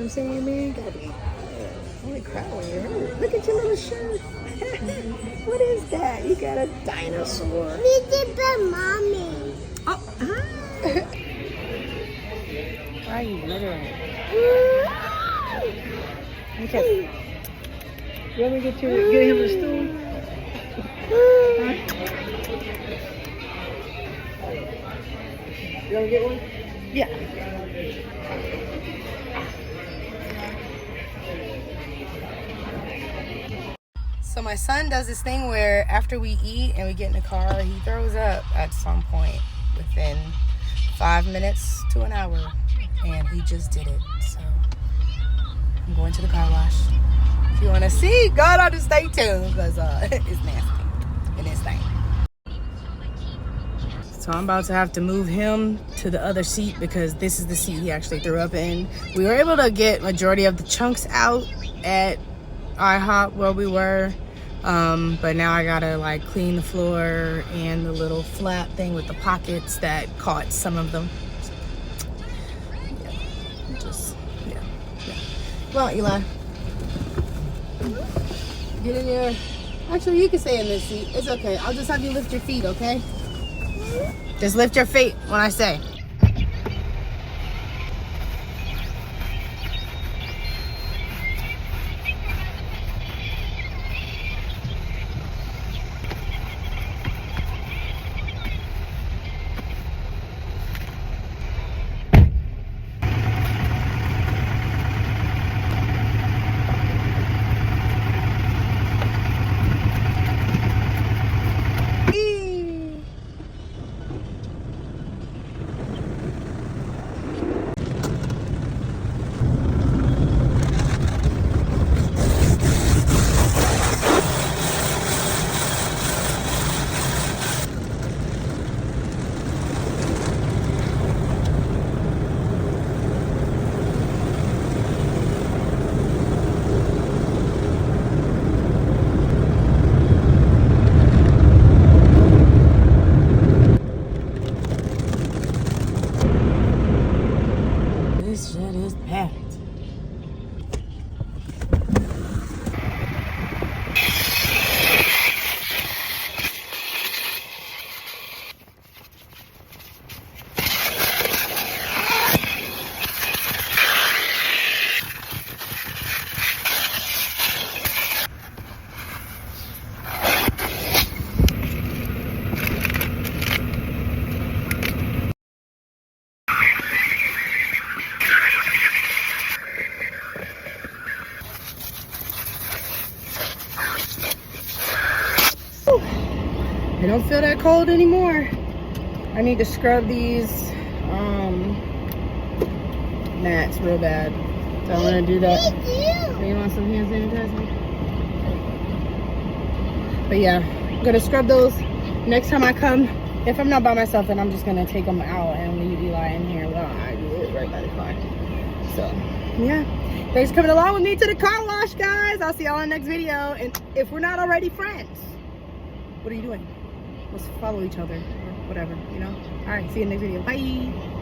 I'm saying, man? Gotta be. Holy crap, when you're hurt. Look at your little shirt. What is that? You got a dinosaur. We did the mommy. Oh, why are you littering? Okay. You want me to get him a stool? Huh? You want to get one? Yeah. So my son does this thing where after we eat and we get in the car, he throws up at some point within 5 minutes to an hour. And he just did it. So I'm going to the car wash. If you want to see, go on to stay tuned because it's nasty and it's stank. So I'm about to have to move him to the other seat because this is the seat he actually threw up in. We were able to get majority of the chunks out at IHOP where we were. But now I gotta like clean the floor and the little flat thing with the pockets that caught some of them. Yeah. Come on, Eli. Get in there. Actually, you can stay in this seat. It's okay. I'll just have you lift your feet, okay? Just lift your feet when I say. This shit is packed. I don't feel that cold anymore. I need to scrub these mats real bad. So I want to do that. You want some hand sanitizer? But yeah, I'm gonna scrub those next time I come. If I'm not by myself, then I'm just gonna take them out and leave Eli in here while I do it right by the car. So yeah, thanks for coming along with me to the car wash, guys. I'll see y'all in the next video. And if we're not already friends, what are you doing? Let's follow each other or whatever, you know? All right, see you in the next video. Bye.